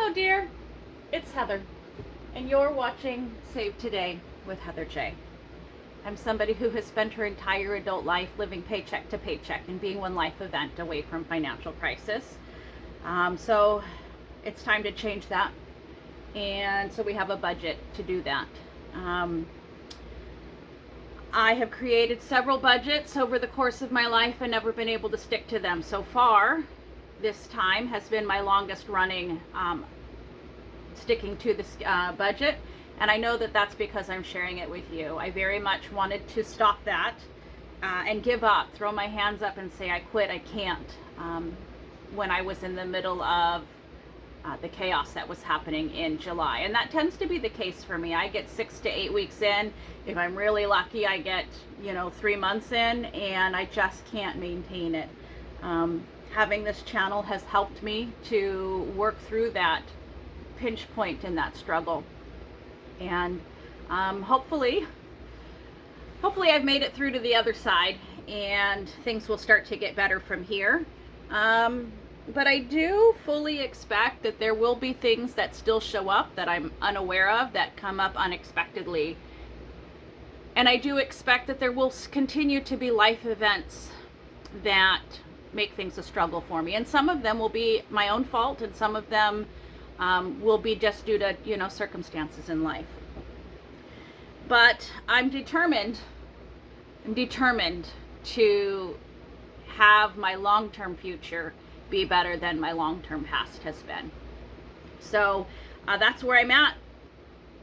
Hello, dear. It's Heather, and you're watching Save Today with Heather J. I'm somebody who has spent her entire adult life living paycheck to paycheck and being one life event away from financial crisis. So it's time to change that, and so we have a budget to do that. I have created several budgets over the course of my life and never been able to stick to them. So far, this time has been my longest running sticking to this budget, and I know that that's because I'm sharing it with you. I very much wanted to stop that and give up, throw my hands up and say I quit, I can't, when I was in the middle of the chaos that was happening in July. And that tends to be the case for me. I get 6 to 8 weeks in. If I'm really lucky, I get 3 months in, and I just can't maintain it. Having this channel has helped me to work through that pinch point in that struggle, and hopefully I've made it through to the other side and things will start to get better from here. But I do fully expect that there will be things that still show up that I'm unaware of, that come up unexpectedly. And I do expect that there will continue to be life events that make things a struggle for me. And some of them will be my own fault, and some of them will be just due to, circumstances in life. But I'm determined to have my long-term future be better than my long-term past has been. So that's where I'm at.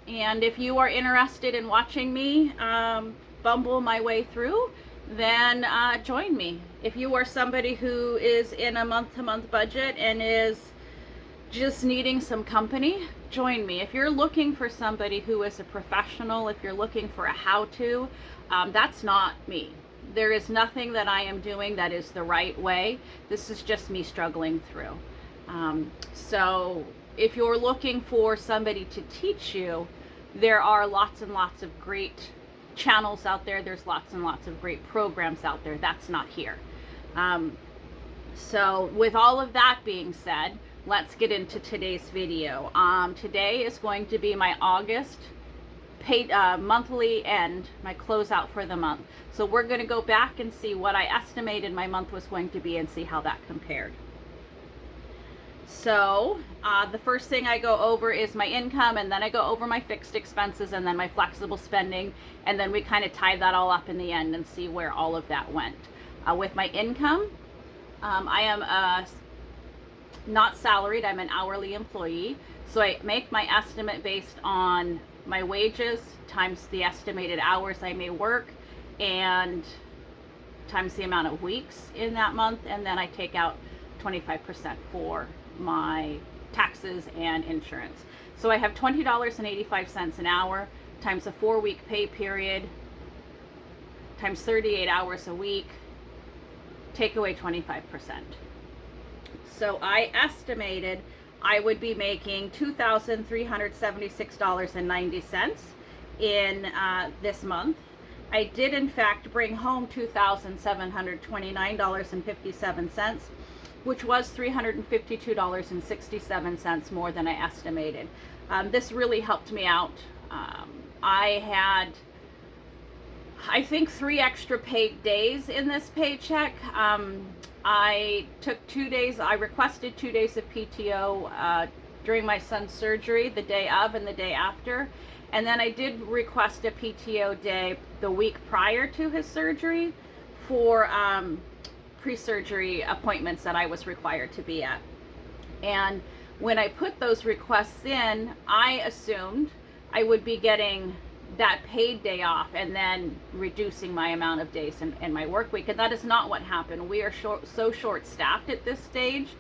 And if you are interested in watching me bumble my way through, then join me. If you are somebody who is in a month-to-month budget and is just needing some company, join me. If you're looking for somebody who is a professional, if you're looking for a how-to, that's not me. There is nothing that I am doing that is the right way. This is just me struggling through. So if you're looking for somebody to teach you, there are lots and lots of great channels out there. There's lots and lots of great programs out there. That's not here. So with all of that being said, let's get into today's video. Today is going to be my August paid monthly end, my closeout for the month. So we're going to go back and see what I estimated my month was going to be and see how that compared. So the first thing I go over is my income, and then I go over my fixed expenses, and then my flexible spending, and then we kind of tie that all up in the end and see where all of that went. With my income, I am not salaried, I'm an hourly employee. So I make my estimate based on my wages times the estimated hours I may work, and times the amount of weeks in that month, and then I take out 25% for my taxes and insurance. So I have $20.85 an hour times a 4-week pay period times 38 hours a week, take away 25%. So I estimated I would be making $2,376.90 in this month. I did in fact bring home $2,729.57, which was $352.67 more than I estimated. This really helped me out. I had, I think, 3 extra paid days in this paycheck. I took 2 days, I requested 2 days of PTO during my son's surgery, the day of and the day after. And then I did request a PTO day the week prior to his surgery for pre-surgery appointments that I was required to be at. And when I put those requests in, I assumed I would be getting that paid day off and then reducing my amount of days in my work week. And that is not what happened. We are so short-staffed at this stage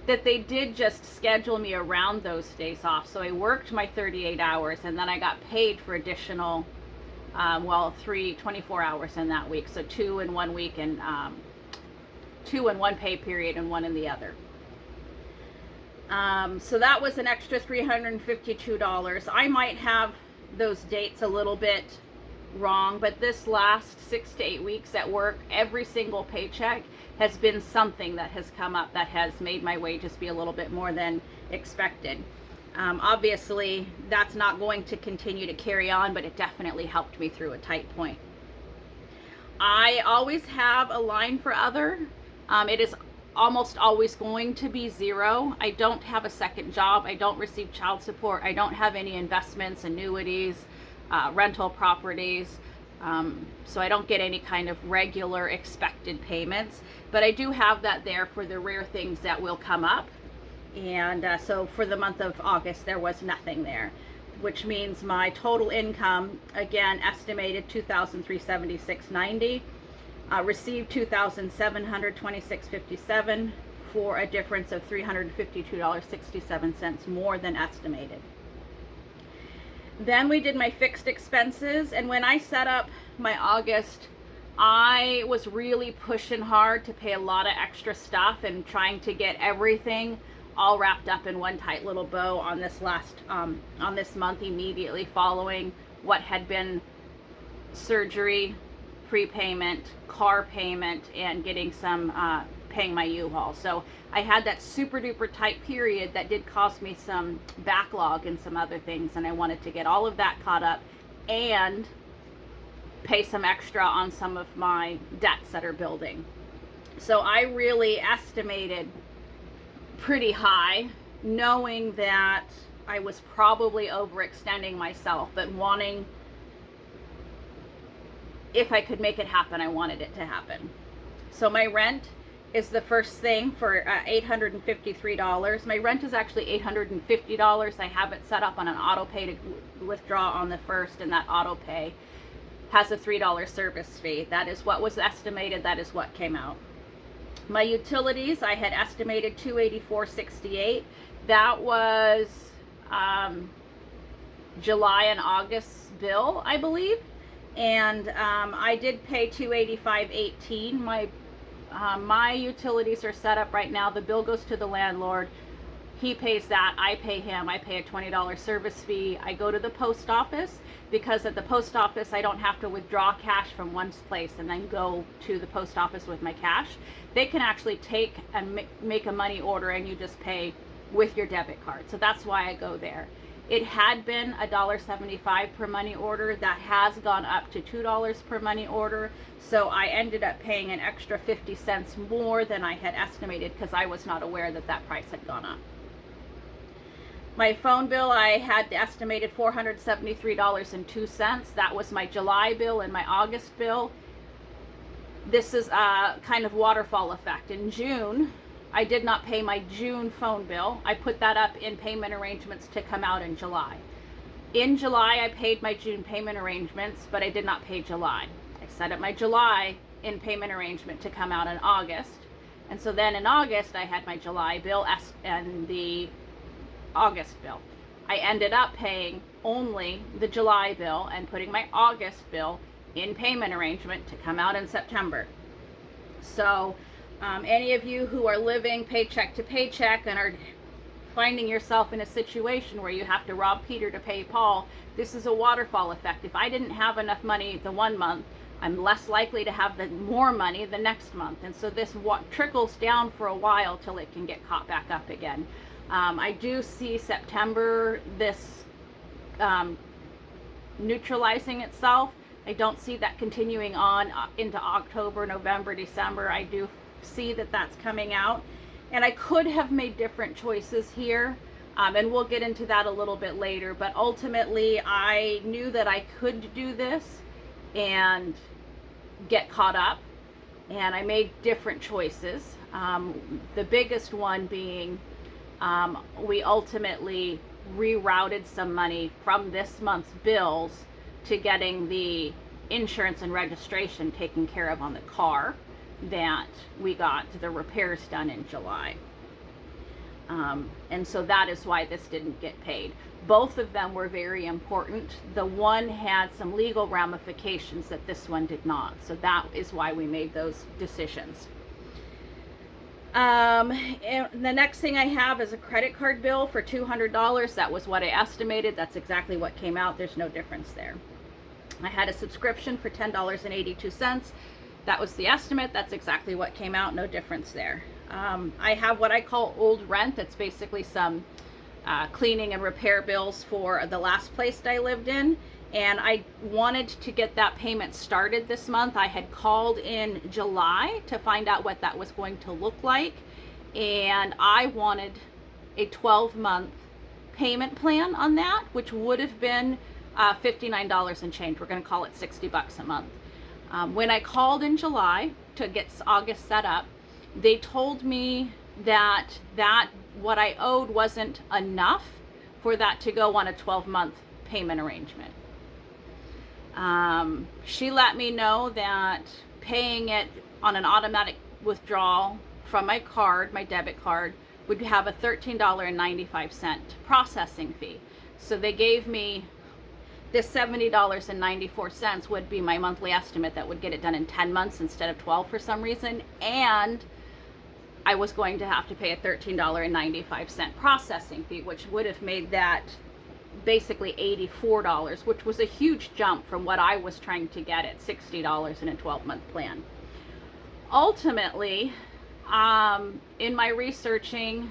that they did just schedule me around those days off. So I worked my 38 hours, and then I got paid for additional, 24 hours in that week. So 2 in 1 week, and 2 in one pay period and 1 in the other. So that was an extra $352. I might have those dates a little bit wrong, but this last 6 to 8 weeks at work, every single paycheck has been something that has come up that has made my wages be a little bit more than expected. Obviously, that's not going to continue to carry on, but it definitely helped me through a tight point. I always have a line for other. It is almost always going to be zero. I don't have a second job. I don't receive child support. I don't have any investments, annuities, rental properties. So I don't get any kind of regular expected payments, but I do have that there for the rare things that will come up. And so for the month of August, there was nothing there, which means my total income, again, estimated $2,376.90, received $2,726.57 for a difference of $352.67 more than estimated. Then we did my fixed expenses, and when I set up my August, I was really pushing hard to pay a lot of extra stuff and trying to get everything all wrapped up in one tight little bow on this month immediately following what had been surgery, prepayment, car payment, and getting some paying my U-Haul. So I had that super duper tight period that did cost me some backlog and some other things, and I wanted to get all of that caught up and pay some extra on some of my debts that are building. So I really estimated pretty high, knowing that I was probably overextending myself, but wanting, if I could make it happen, I wanted it to happen. So my rent is the first thing for $853. My rent is actually $850. I have it set up on an auto pay to withdraw on the first, and that auto pay has a $3 service fee. That is what was estimated. That is what came out. My utilities, I had estimated $284.68. That was July and August bill, I believe. And I did pay $285.18. My utilities are set up right now. The bill goes to the landlord. He pays that. I pay him. I pay a $20 service fee. I go to the post office because at the post office I don't have to withdraw cash from one place and then go to the post office with my cash. They can actually take and make a money order and you just pay with your debit card. So that's why I go there. It had been $1.75 per money order. That has gone up to $2 per money order. So I ended up paying an extra 50 cents more than I had estimated because I was not aware that that price had gone up. My phone bill, I had estimated $473.02. That was my July bill and my August bill. This is a kind of waterfall effect. In June, I did not pay my June phone bill. I put that up in payment arrangements to come out in July. In July, I paid my June payment arrangements, but I did not pay July. I set up my July in payment arrangement to come out in August. And so then in August, I had my July bill and the August bill. I ended up paying only the July bill and putting my August bill in payment arrangement to come out in September. So any of you who are living paycheck to paycheck and are finding yourself in a situation where you have to rob Peter to pay Paul, this is a waterfall effect. If I didn't have enough money the one month, I'm less likely to have more money the next month. And so this trickles down for a while till it can get caught back up again. I do see September, this neutralizing itself. I don't see that continuing on into October, November, December. I do see that that's coming out. And I could have made different choices here. And we'll get into that a little bit later. But ultimately, I knew that I could do this and get caught up. And I made different choices. The biggest one being we ultimately rerouted some money from this month's bills to getting the insurance and registration taken care of on the car that we got the repairs done in July. And so that is why this didn't get paid. Both of them were very important. The one had some legal ramifications that this one did not. So that is why we made those decisions. And the next thing I have is a credit card bill for $200. That was what I estimated. That's exactly what came out. There's no difference there. I had a subscription for $10.82. That was the estimate. That's exactly what came out. No difference there. I have what I call old rent. That's basically some cleaning and repair bills for the last place that I lived in. And I wanted to get that payment started this month. I had called in July to find out what that was going to look like. And I wanted a 12-month payment plan on that, which would have been $59 and change. We're going to call it $60 a month. When I called in July to get August set up, they told me that what I owed wasn't enough for that to go on a 12-month payment arrangement. She let me know that paying it on an automatic withdrawal from my card, my debit card, would have a $13.95 processing fee. So they gave me this $70.94 would be my monthly estimate that would get it done in 10 months instead of 12 for some reason. And I was going to have to pay a $13.95 processing fee, which would have made that basically $84, which was a huge jump from what I was trying to get at $60 in a 12-month plan. Ultimately, in my researching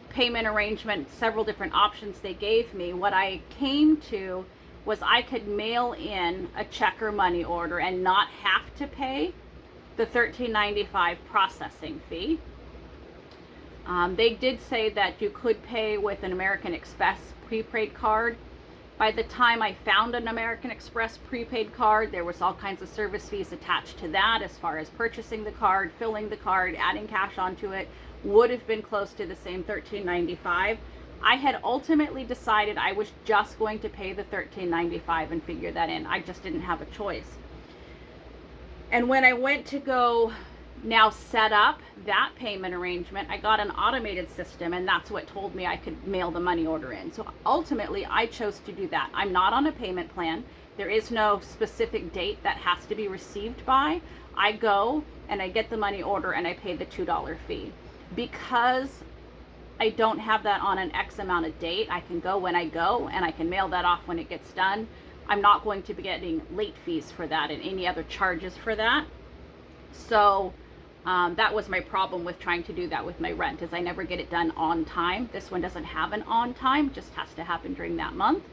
payment arrangement, several different options they gave me, what I came to was I could mail in a check or money order and not have to pay the $13.95 processing fee. They did say that you could pay with an American Express prepaid card. By the time I found an American Express prepaid card, there was all kinds of service fees attached to that as far as purchasing the card, filling the card, adding cash onto it, would have been close to the same $13.95. I had ultimately decided I was just going to pay the $13.95 and figure that in. I just didn't have a choice. And when I went to go now set up that payment arrangement, I got an automated system, and that's what told me I could mail the money order in. So ultimately, I chose to do that. I'm not on a payment plan. There is no specific date that has to be received by. I go and I get the money order and I pay the $2 fee. Because I don't have that on an X amount of date, I can go when I go and I can mail that off when it gets done. I'm not going to be getting late fees for that and any other charges for that. So that was my problem with trying to do that with my rent, is I never get it done on time. This one doesn't have an on time, just has to happen during that month.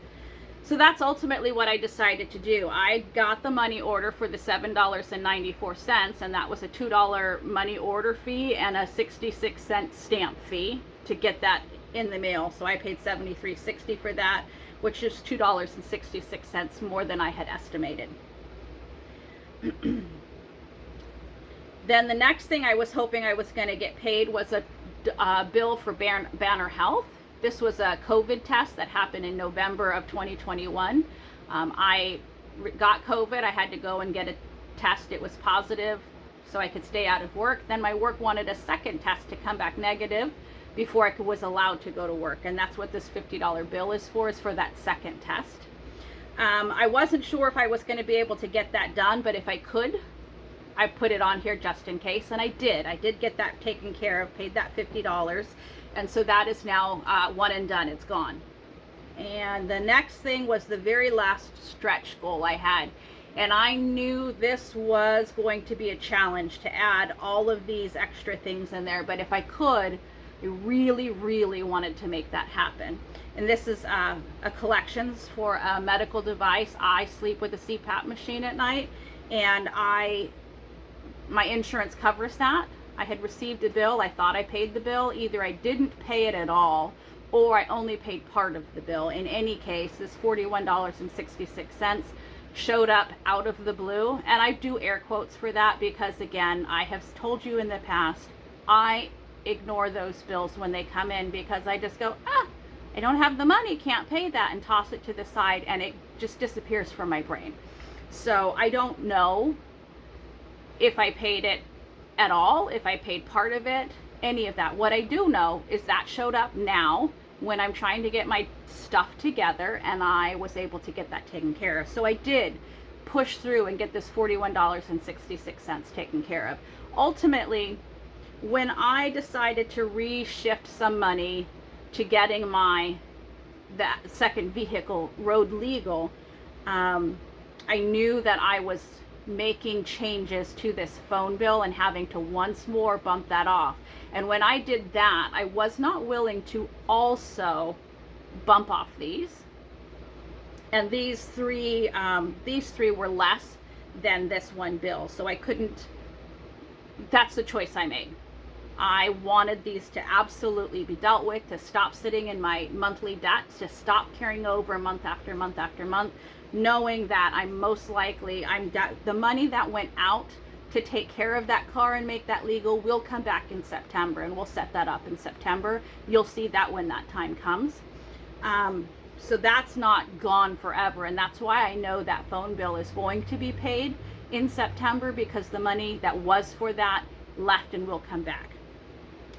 So that's ultimately what I decided to do. I got the money order for the $7.94, and that was a $2 money order fee and a 66-cent stamp fee to get that in the mail. So I paid $73.60 for that, which is $2.66 more than I had estimated. Then the next thing I was hoping I was going to get paid was a bill for Banner Health. This was a COVID test that happened in November of 2021. I got COVID. I had to go and get a test. It was positive, so I could stay out of work. Then my work wanted a second test to come back negative before I was allowed to go to work. And that's what this $50 bill is for that second test. I wasn't sure if I was going to be able to get that done, but if I could, I put it on here just in case, and I did. I did get that taken care of, paid that $50, and so that is now one and done. It's gone. And the next thing was the very last stretch goal I had, and I knew this was going to be a challenge to add all of these extra things in there, but if I could, I really, really wanted to make that happen. And this is a collections for a medical device. I sleep with a CPAP machine at night, and my insurance covers that. I had received a bill. I thought I paid the bill. Either I didn't pay it at all, or I only paid part of the bill. In any case, this $41.66 showed up out of the blue. And I do air quotes for that because, again, I have told you in the past, I ignore those bills when they come in because I just go, I don't have the money, can't pay that, and toss it to the side, and it just disappears from my brain. So I don't know if I paid it at all, if I paid part of it, any of that. What I do know is that showed up now when I'm trying to get my stuff together, and I was able to get that taken care of. So I did push through and get this $41.66 taken care of. Ultimately, when I decided to reshift some money to getting that second vehicle road legal, I knew that I was making changes to this phone bill and having to once more bump that off. And when I did that, I was not willing to also bump off these. And these three were less than this one bill. So I couldn't, that's the choice I made. I wanted these to absolutely be dealt with, to stop sitting in my monthly debt, to stop carrying over month after month after month, knowing that I'm most likely, the money that went out to take care of that car and make that legal will come back in September, and we'll set that up in September. You'll see that when that time comes. So that's not gone forever, and that's why I know that phone bill is going to be paid in September, because the money that was for that left and will come back.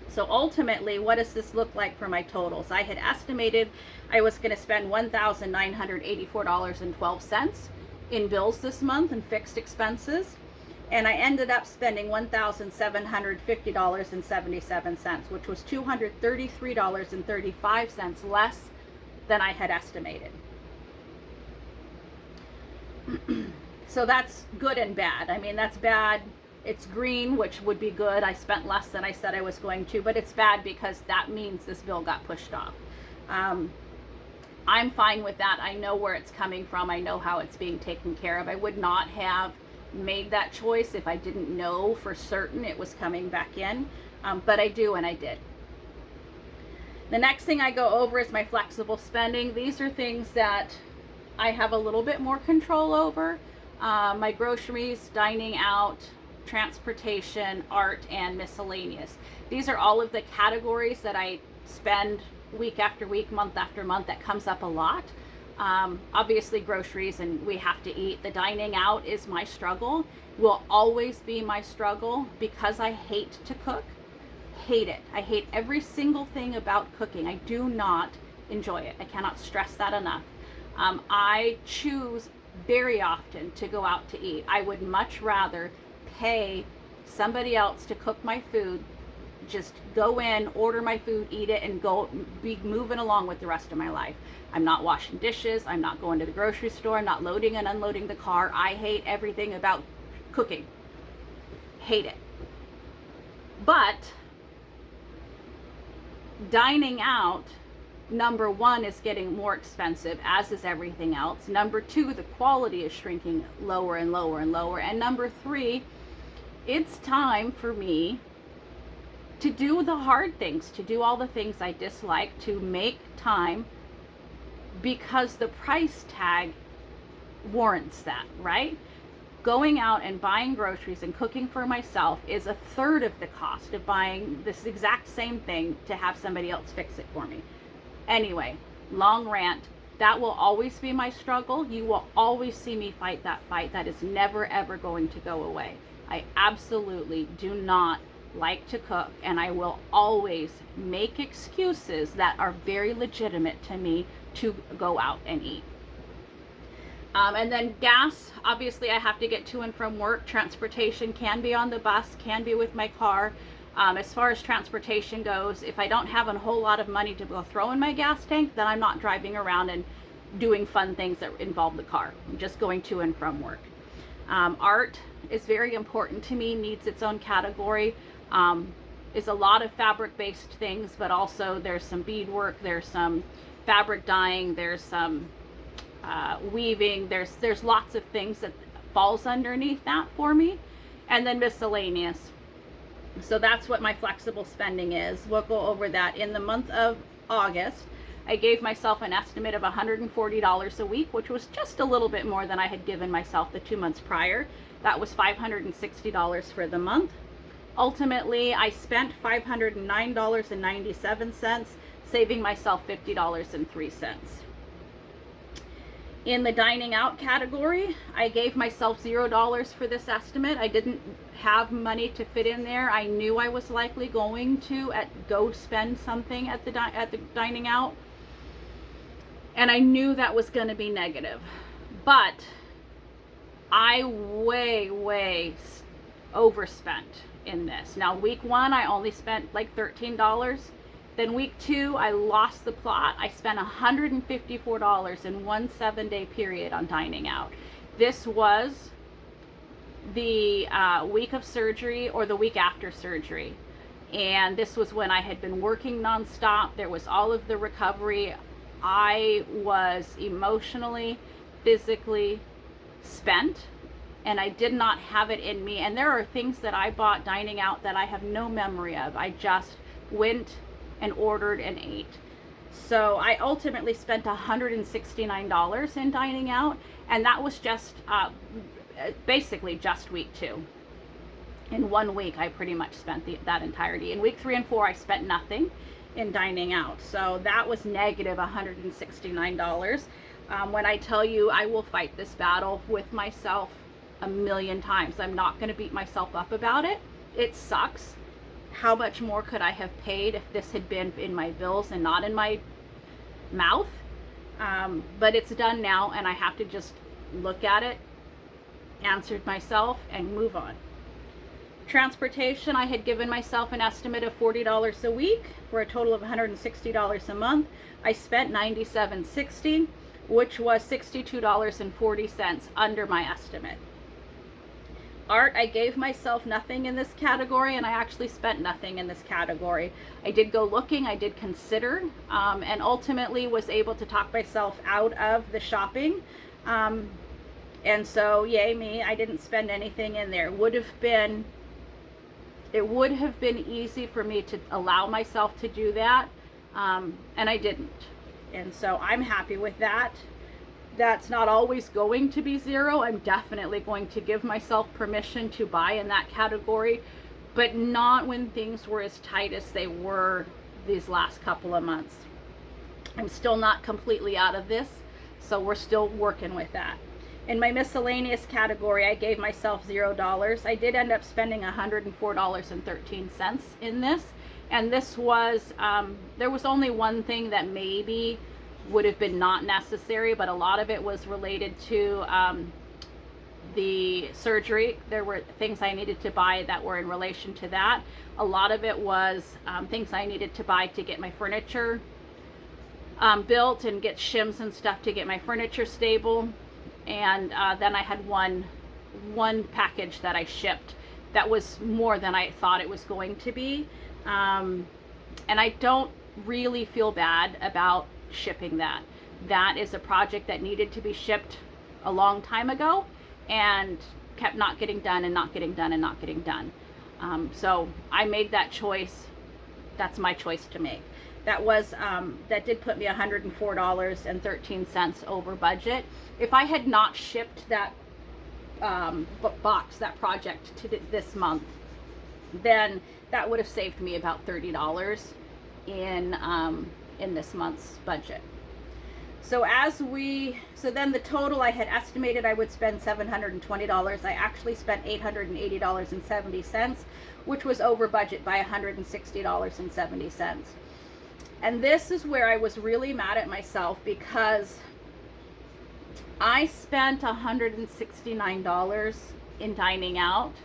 So ultimately, what does this look like for my totals? I had estimated I was going to spend $1,984.12 in bills this month and fixed expenses, and I ended up spending $1,750.77, which was $233.35 less than I had estimated. So that's good and bad. I mean, that's bad. It's green, which would be good. I spent less than I said I was going to, but it's bad because that means this bill got pushed off. I'm fine with that. I know where it's coming from. I know how it's being taken care of. I would not have made that choice if I didn't know for certain it was coming back in, but I do, and I did. The next thing I go over is my flexible spending. These are things that I have a little bit more control over. My groceries, dining out, transportation, art, and miscellaneous. These are all of the categories that I spend week after week, month after month. That comes up a lot. Obviously groceries, and we have to eat. The dining out is my struggle, will always be my struggle, because I hate to cook. Hate it. I hate every single thing about cooking. I do not enjoy it. I cannot stress that enough. I choose very often to go out to eat. I would much rather pay somebody else to cook my food, just go in, order my food, eat it, and go be moving along with the rest of my life. I'm not washing dishes. I'm not going to the grocery store. I'm not loading and unloading the car. I hate everything about cooking. Hate it. But dining out, number one, is getting more expensive, as is everything else. Number two, the quality is shrinking lower and lower and lower. And number three, it's time for me to do the hard things, to do all the things I dislike, to make time, because the price tag warrants that, right? Going out and buying groceries and cooking for myself is a third of the cost of buying this exact same thing to have somebody else fix it for me. Anyway, long rant. That will always be my struggle. You will always see me fight that fight. That is never, ever going to go away. I absolutely do not like to cook, and I will always make excuses that are very legitimate to me to go out and eat. And then gas, obviously I have to get to and from work. Transportation can be on the bus, can be with my car. As far as transportation goes, if I don't have a whole lot of money to go throw in my gas tank, then I'm not driving around and doing fun things that involve the car. I'm just going to and from work. Art is very important to me, needs its own category. Is a lot of fabric-based things, but also there's some beadwork, there's some fabric dyeing, there's some weaving, there's lots of things that falls underneath that for me. And then miscellaneous. So that's what my flexible spending is. We'll go over that. In the month of August, I gave myself an estimate of $140 a week, which was just a little bit more than I had given myself the 2 months prior. That was $560 for the month. Ultimately, I spent $509.97, saving myself $50.03. In the dining out category, I gave myself $0 for this estimate. I didn't have money to fit in there. I knew I was likely going to go spend something at the dining out, and I knew that was going to be negative. But I way overspent in this. Now, week one, I only spent like $13. Then week two, I lost the plot. I spent $154 in one 7-day period on dining out. This was the week of surgery or the week after surgery. And this was when I had been working nonstop. There was all of the recovery. I was emotionally, physically spent, and I did not have it in me. And there are things that I bought dining out that I have no memory of. I just went and ordered and ate. So I ultimately spent $169 in dining out, and that was just basically just week 2. In 1 week, I pretty much spent that entirety. In week 3 and 4, I spent nothing in dining out. So that was negative $169. When I tell you I will fight this battle with myself a million times, I'm not going to beat myself up about it. It sucks. How much more could I have paid if this had been in my bills and not in my mouth? But it's done now, and I have to just look at it, answer myself, and move on. Transportation, I had given myself an estimate of $40 a week for a total of $160 a month. I spent $97.60, which was $62.40 under my estimate. Art, I gave myself nothing in this category, and I actually spent nothing in this category. I did go looking, I did consider, and ultimately was able to talk myself out of the shopping. And so, yay me, I didn't spend anything in there. It would have been easy for me to allow myself to do that, and I didn't. And so I'm happy with that. That's not always going to be zero. I'm definitely going to give myself permission to buy in that category, but not when things were as tight as they were these last couple of months. I'm still not completely out of this, so we're still working with that. In my miscellaneous category, I gave myself $0. I did end up spending $104.13 in this, and this was, there was only one thing that maybe would have been not necessary, but a lot of it was related to the surgery. There were things I needed to buy that were in relation to that. A lot of it was things I needed to buy to get my furniture built and get shims and stuff to get my furniture stable. And then I had one package that I shipped that was more than I thought it was going to be. And I don't really feel bad about shipping that. That is a project that needed to be shipped a long time ago and kept not getting done and not getting done and not getting done. So I made that choice. That's my choice to make. That was that did put me $104.13 over budget. If I had not shipped that box, that project to this month, then that would have saved me about $30 in this month's budget. So then the total I had estimated I would spend $720. I actually spent $880.70, which was over budget by $160.70. And this is where I was really mad at myself, because I spent $169 in dining out.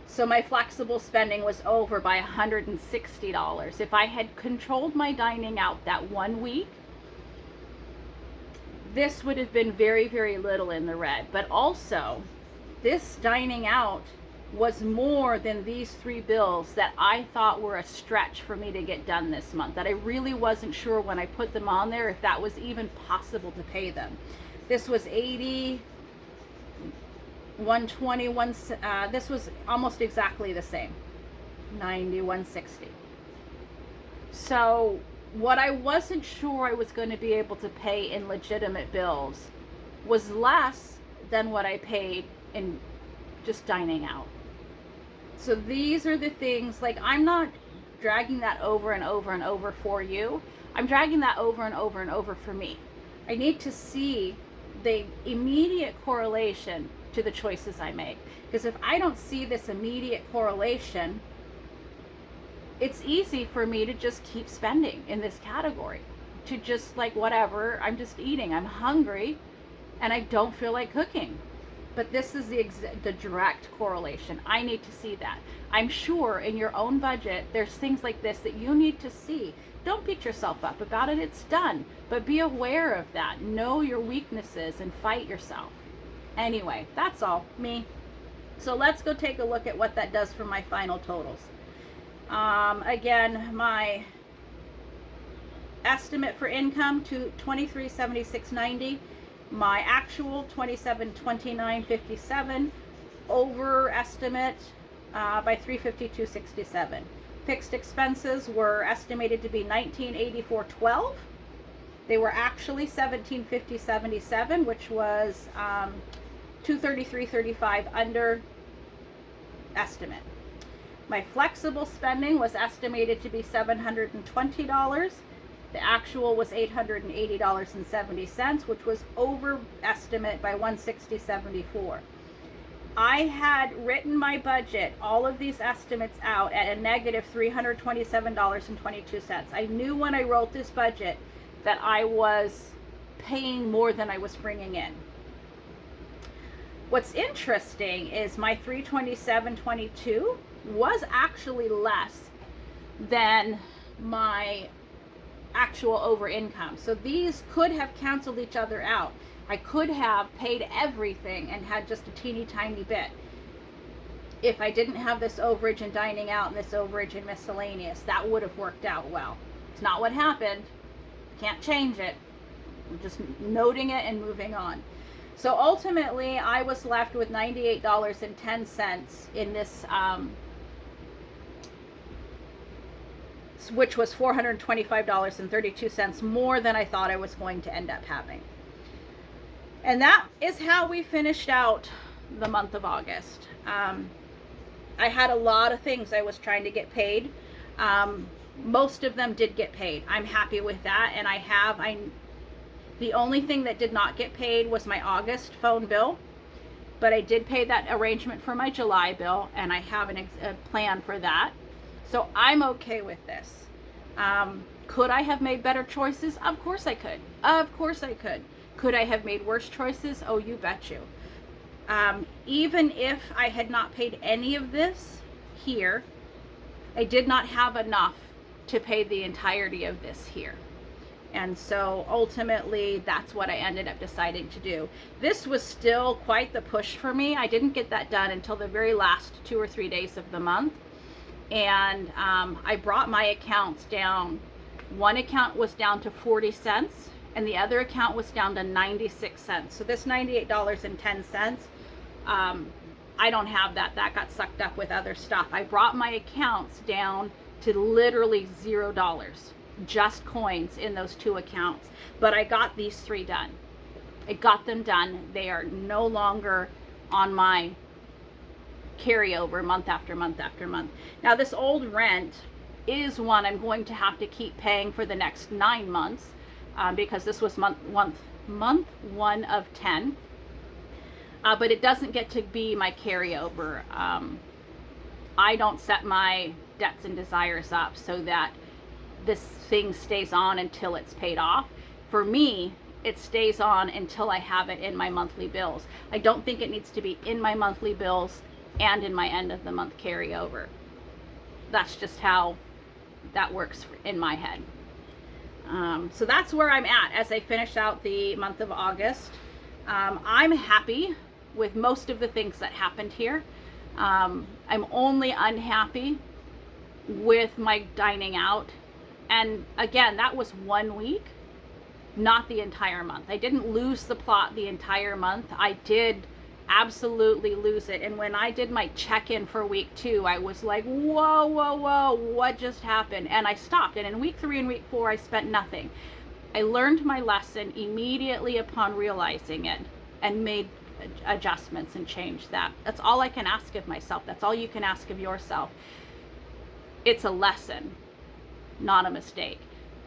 So my flexible spending was over by $160. If I had controlled my dining out that 1 week, this would have been very, very little in the red. But also, this dining out was more than these 3 bills that I thought were a stretch for me to get done this month, that I really wasn't sure when I put them on there if that was even possible to pay them. This was $80, $120, this was almost exactly the same, $90, $160. So what I wasn't sure I was going to be able to pay in legitimate bills was less than what I paid in just dining out. So these are the things, like, I'm not dragging that over and over and over for you. I'm dragging that over and over and over for me. I need to see the immediate correlation to the choices I make. Because if I don't see this immediate correlation, it's easy for me to just keep spending in this category. To just, like, whatever, I'm just eating. I'm hungry and I don't feel like cooking. But this is the direct correlation. I need to see that. I'm sure in your own budget, there's things like this that you need to see. Don't beat yourself up about it. It's done. But be aware of that. Know your weaknesses and fight yourself. Anyway, that's all, me. So let's go take a look at what that does for my final totals. Again, my estimate for income to $2376.90, my actual $2729.57, overestimate by $352.67. Fixed expenses were estimated to be $1984.12. They were actually $1750.77, which was $233.35 under estimate. My flexible spending was estimated to be $720. The actual was $880.70, which was over estimate by $160.74. I had written my budget, all of these estimates out, at a negative $327.22. I knew when I wrote this budget that I was paying more than I was bringing in. What's interesting is my $327.22 was actually less than my actual over income. So these could have canceled each other out. I could have paid everything and had just a teeny tiny bit if I didn't have this overage in dining out and this overage in miscellaneous. That would have worked out well. It's not what happened. Can't change it. I'm just noting it and moving on. So ultimately, I was left with $98.10 in this, which was $425.32 more than I thought I was going to end up having. And that is how we finished out the month of August. I had a lot of things I was trying to get paid. Most of them did get paid. I'm happy with that. And the only thing that did not get paid was my August phone bill. But I did pay that arrangement for my July bill, and I have a plan for that. So I'm okay with this. Could I have made better choices? Of course I could. Of course I could. Could I have made worse choices? Oh, you bet you. Even if I had not paid any of this here, I did not have enough to pay the entirety of this here. And so ultimately, that's what I ended up deciding to do. This was still quite the push for me. I didn't get that done until the very last 2 or 3 days of the month. And I brought my accounts down. One account was down to 40 cents and the other account was down to 96 cents. So this $98.10, I don't have that. That got sucked up with other stuff. I brought my accounts down to literally $0, just coins in those 2 accounts. But I got these 3 done. I got them done. They are no longer on my carryover month after month after month. Now this old rent is one I'm going to have to keep paying for the next 9 months because this was month 1 of 10. But it doesn't get to be my carryover. I don't set my debts and desires up so that this thing stays on until it's paid off. For me, it stays on until I have it in my monthly bills. I don't think it needs to be in my monthly bills and in my end of the month carryover. That's just how that works in my head. So that's where I'm at as I finish out the month of August. I'm happy with most of the things that happened here. I'm only unhappy with my dining out. And again, that was 1 week, not the entire month. I didn't lose the plot the entire month. I did absolutely lose it. And when I did my check-in for week 2, I was like, whoa, whoa, whoa, what just happened? And I stopped. And in week 3 and week 4, I spent nothing. I learned my lesson immediately upon realizing it and made adjustments and changed that. That's all I can ask of myself. That's all you can ask of yourself. It's a lesson, not a mistake.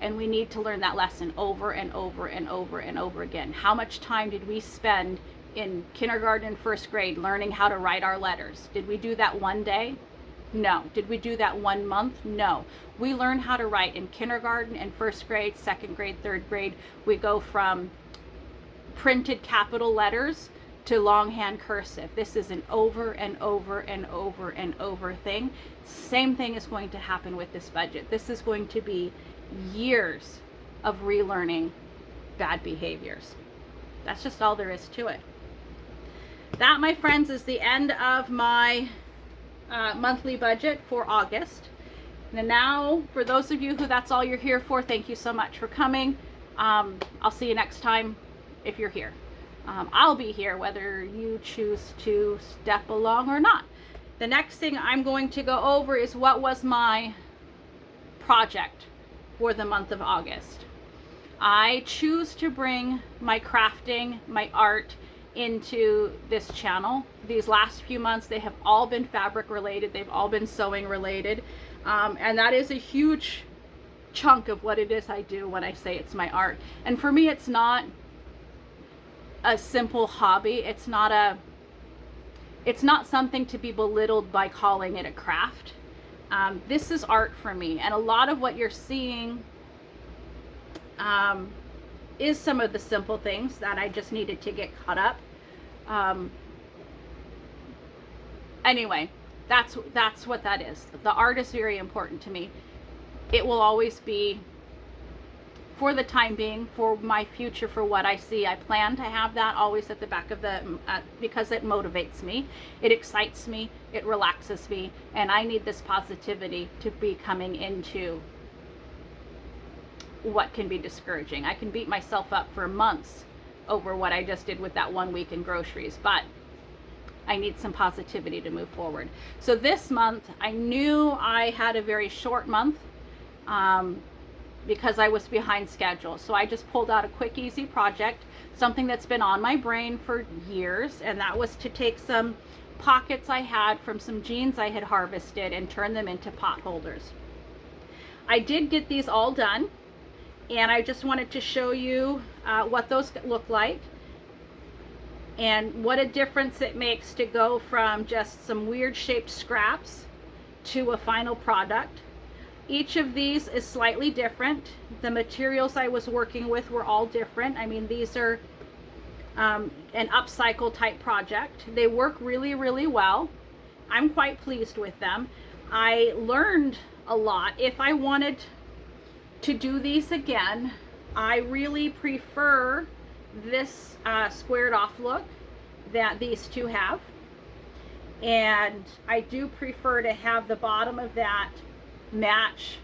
And we need to learn that lesson over and over and over and over again. How much time did we spend in kindergarten and first grade learning how to write our letters? Did we do that one day? No. Did we do that 1 month? No. We learn how to write in kindergarten and first grade, second grade, third grade. We go from printed capital letters to longhand cursive. This is an over and over and over and over thing. Same thing is going to happen with this budget. This is going to be years of relearning bad behaviors. That's just all there is to it. That, my friends, is the end of my monthly budget for August. And now, for those of you who that's all you're here for, thank you so much for coming. I'll see you next time if you're here. I'll be here whether you choose to step along or not. The next thing I'm going to go over is what was my project for the month of August. I choose to bring my crafting, my art into this channel. These last few months, they have all been fabric related. They've all been sewing related. And that is a huge chunk of what it is I do when I say it's my art. And for me, it's not a simple hobby. It's not something to be belittled by calling it a craft. This is art for me. And a lot of what you're seeing is some of the simple things that I just needed to get caught up. Anyway, that's what that is. The art is very important to me. It will always be, for the time being, for my future, for what I see. I plan to have that always at the back of the, because it motivates me, it excites me, it relaxes me, and I need this positivity to be coming into what can be discouraging. I can beat myself up for months over what I just did with that 1 week in groceries, but I need some positivity to move forward. So this month, I knew I had a very short month because I was behind schedule. So I just pulled out a quick, easy project, something that's been on my brain for years, and that was to take some pockets I had from some jeans I had harvested and turn them into pot holders. I did get these all done, and I just wanted to show you what those look like and what a difference it makes to go from just some weird shaped scraps to a final product. Each of these is slightly different. The materials I was working with were all different. I mean, these are an upcycle type project. They work really, really well. I'm quite pleased with them. I learned a lot. If I wanted to do these again, I really prefer this squared off look that these two have, and I do prefer to have the bottom of that match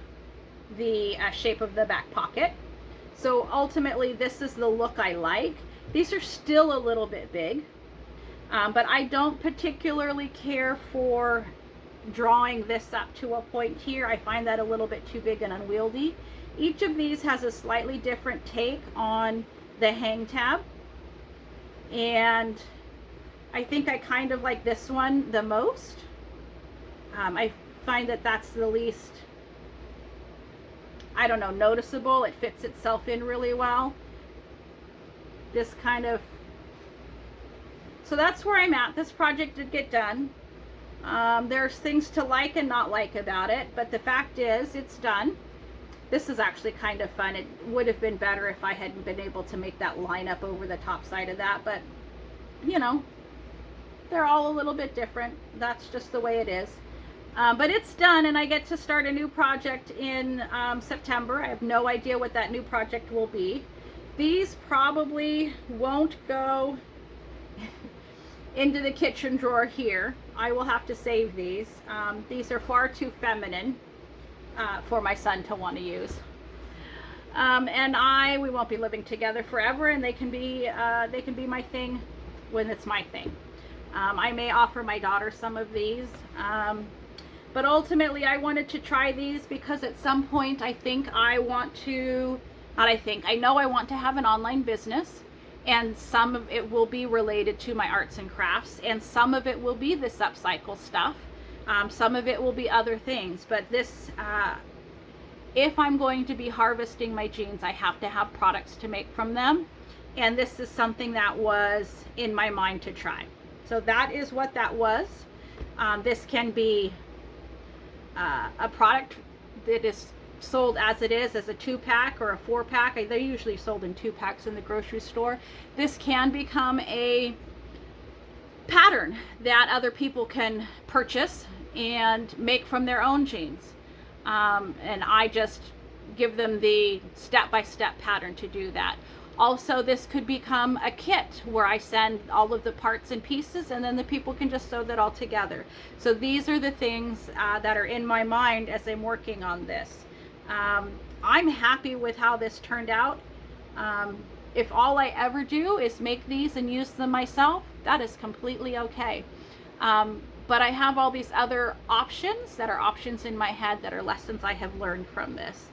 the shape of the back pocket. So ultimately, this is the look I like. These are still a little bit big, but I don't particularly care for drawing this up to a point here. I find that a little bit too big and unwieldy. Each of these has a slightly different take on the hang tab, and I think I kind of like this one the most. I find that that's the least, I don't know, noticeable. It fits itself in really well. This kind of, so that's where I'm at. This project did get done. There's things to like and not like about it, but the fact is it's done. This is actually kind of fun. It would have been better if I hadn't been able to make that line up over the top side of that, but you know, they're all a little bit different. That's just the way it is. But it's done, and I get to start a new project in September. I have no idea what that new project will be. These probably won't go into the kitchen drawer here. I will have to save these. These are far too feminine for my son to want to use. And we won't be living together forever, and they can be my thing when it's my thing. I may offer my daughter some of these, but ultimately I wanted to try these because at some point I know I want to have an online business, and some of it will be related to my arts and crafts, and some of it will be this upcycle stuff. Some of it will be other things, but this, if I'm going to be harvesting my jeans, I have to have products to make from them, and this is something that was in my mind to try. So that is what that was. This can be a product that is sold as it is, as a 2-pack or a 4-pack. They're usually sold in 2-packs in the grocery store. This can become a pattern that other people can purchase and make from their own jeans. And I just give them the step-by-step pattern to do that. Also, this could become a kit where I send all of the parts and pieces, and then the people can just sew that all together. So these are the things that are in my mind as I'm working on this. I'm happy with how this turned out. If all I ever do is make these and use them myself, that is completely okay. But I have all these other options that are options in my head that are lessons I have learned from this.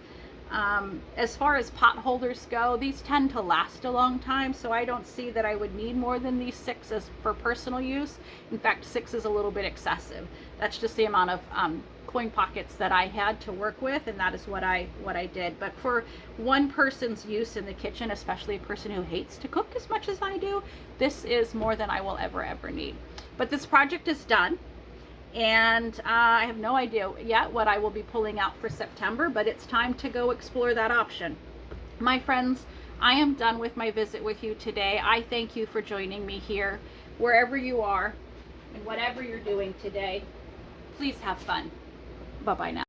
As far as pot holders go, these tend to last a long time, so I don't see that I would need more than these 6 as for personal use. In fact, 6 is a little bit excessive. That's just the amount of coin pockets that I had to work with, and that is what I did. But for one person's use in the kitchen, especially a person who hates to cook as much as I do, this is more than I will ever need. But this project is done, and I have no idea yet what I will be pulling out for September, but it's time to go explore that option. My friends, I am done with my visit with you today. I thank you for joining me here, wherever you are and whatever you're doing today. Please have fun. Bye-bye now.